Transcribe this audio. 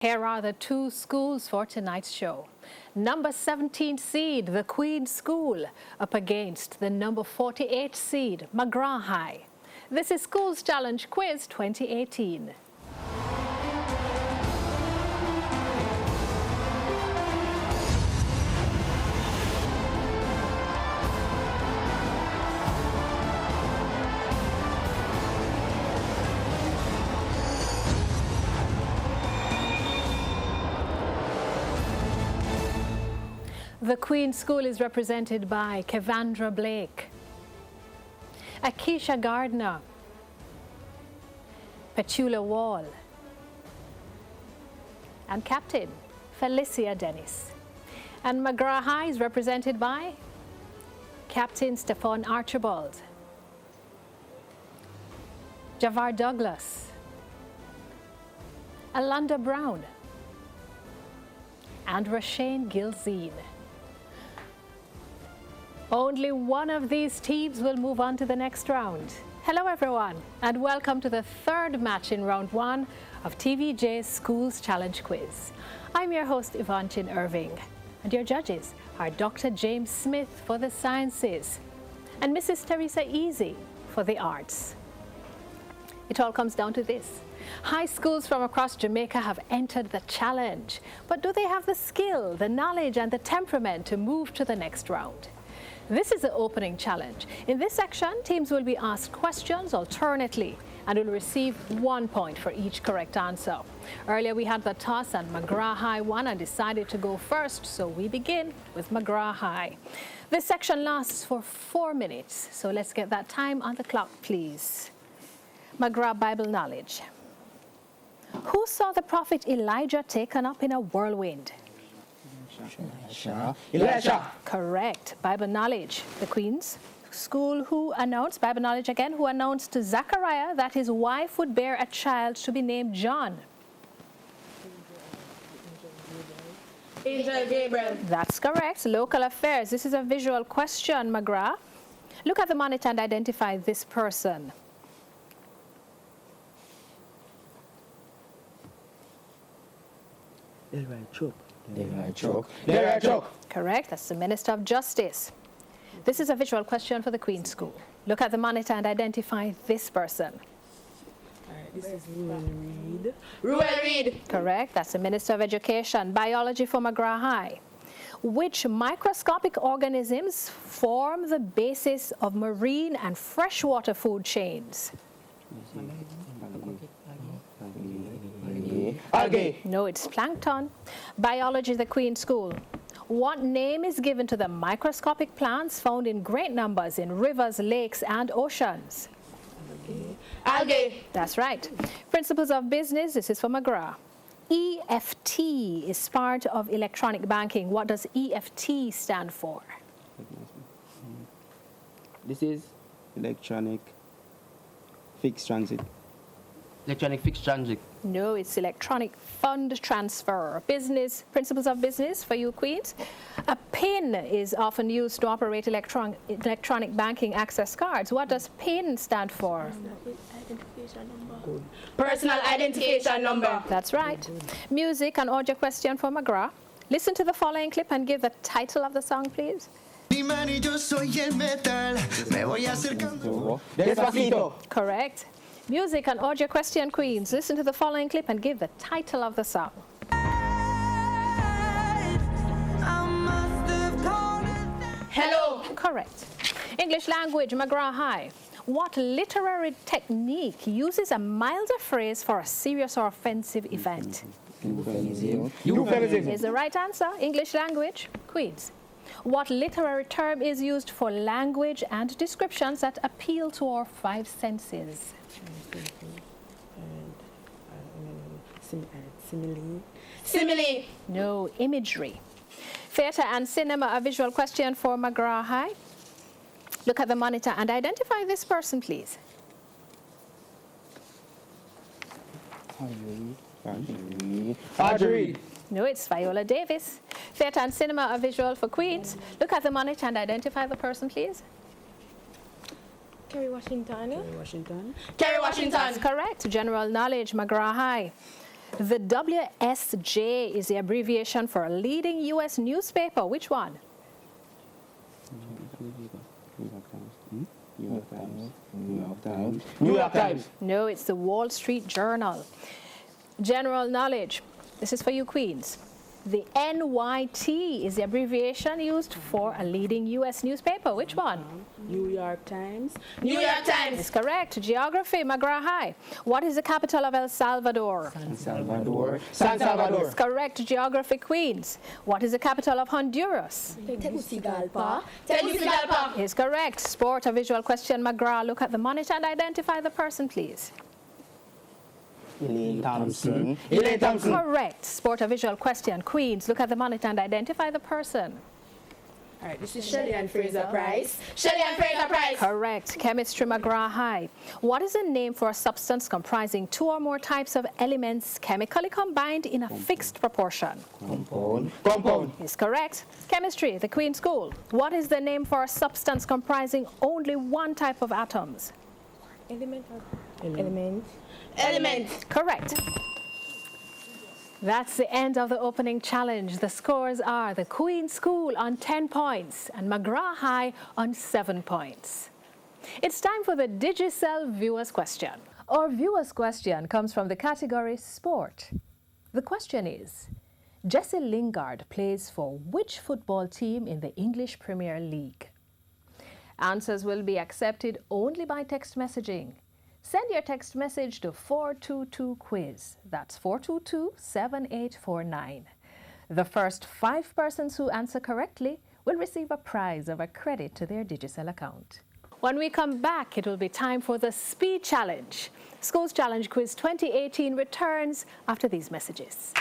Here are the two schools for tonight's show. Number 17 seed, the Queen School, up against the number 48 seed, McGrath High. This is Schools Challenge Quiz 2018. The Queen School is represented by Kevandra Blake, Akeisha Gardner, Petula Wall, and Captain Felicia Dennis. And McGrath High is represented by Captain Stefan Archibald, Javar Douglas, Alanda Brown, and Rashane Gilzine. Only one of these teams will move on to the next round. Hello everyone, and welcome to the third match in round one of TVJ Schools Challenge Quiz. I'm your host Yvonne Chin Irving, and your judges are Dr. James Smith for the sciences and Mrs. Teresa Easy for the arts. It all comes down to this. High schools from across Jamaica have entered the challenge, but do they have the skill, the knowledge and the temperament to move to the next round? This is the opening challenge. In this section, teams will be asked questions alternately and will receive 1 point for each correct answer. Earlier we had the toss and McGrath High won and decided to go first, so we begin with McGrath High. This section lasts for 4 minutes, so let's get that time on the clock, please. McGrath Bible knowledge. Who saw the prophet Elijah taken up in a whirlwind? Elijah. Correct. Bible knowledge. The Queen's School who announced, Bible knowledge again, who announced to Zachariah that his wife would bear a child to be named John? Angel Gabriel. That's correct. Local affairs. This is a visual question, McGrath. Look at the monitor and identify this person. Correct. That's the Minister of Justice. This is a visual question for the Queen School. Look at the monitor and identify this person. This is Ruel Reid. Correct. That's the Minister of Education. Biology for McGrath High. Which microscopic organisms form the basis of marine and freshwater food chains? Algae. No, it's plankton. Biology, the Queen School. What name is given to the microscopic plants found in great numbers in rivers, lakes, and oceans? Algae. That's right. Principles of business, this is for McGrath. EFT is part of electronic banking. What does EFT stand for? This is electronic fixed transit. Electronic fixed transit. No, it's electronic fund transfer. Business, principles of business for you queens. A PIN is often used to operate electronic banking access cards. What does PIN stand for? Personal identification number. That's right. Music and audio question for McGrath. Listen to the following clip and give the title of the song, please. Despacito. Correct. Music and audio question, queens. Listen to the following clip and give the title of the song. Hello. Correct. English language, McGrath High. What literary technique uses a milder phrase for a serious or offensive event? Euphemism. Is the right answer. English language, queens. What literary term is used for language and descriptions that appeal to our five senses? Simile. No, imagery. Theatre and cinema, a visual question for McGrath High. Look at the monitor and identify this person, please. Audrey. No, it's Viola Davis. Theatre and cinema, a visual for queens. Look at the monitor and identify the person, please. Kerry Washington. Kerry That's Washington. correct. General knowledge, McGrath High. The WSJ is the abbreviation for a leading U.S. newspaper. Which one? New York Times. New York Times. New York Times. No, it's the Wall Street Journal. General knowledge. This is for you, Queens. The NYT is the abbreviation used for a leading U.S. newspaper. Which one? New York Times. New York Times. Is correct. Geography, McGrath High. What is the capital of El Salvador? San Salvador. San Salvador. Is correct. Geography, Queens. What is the capital of Honduras? Tegucigalpa. Is correct. Sport, a visual question, McGrath. Look at the monitor and identify the person, please. Elaine Thompson. Elaine Thompson. Correct. Sport, a visual question, Queens. Look at the monitor and identify the person. All right, this is Shelley and Fraser Price. Shelley and Fraser Price. Correct. Chemistry, McGrath High. What is the name for a substance comprising two or more types of elements chemically combined in a fixed proportion? Compound. Compound. Is correct. Chemistry, the Queen School. What is the name for a substance comprising only one type of atoms? Element. Element. Correct. That's the end of the opening challenge. The scores are the Queen School on 10 points and McGrath High on 7 points. It's time for the Digicel Viewers Question. Our Viewers Question comes from the category Sport. The question is, Jesse Lingard plays for which football team in the English Premier League? Answers will be accepted only by text messaging. Send your text message to 422-QUIZ. That's 422-7849. The first 5 persons who answer correctly will receive a prize of a credit to their Digicel account. When we come back, it will be time for the Speed Challenge. Schools Challenge Quiz 2018 returns after these messages.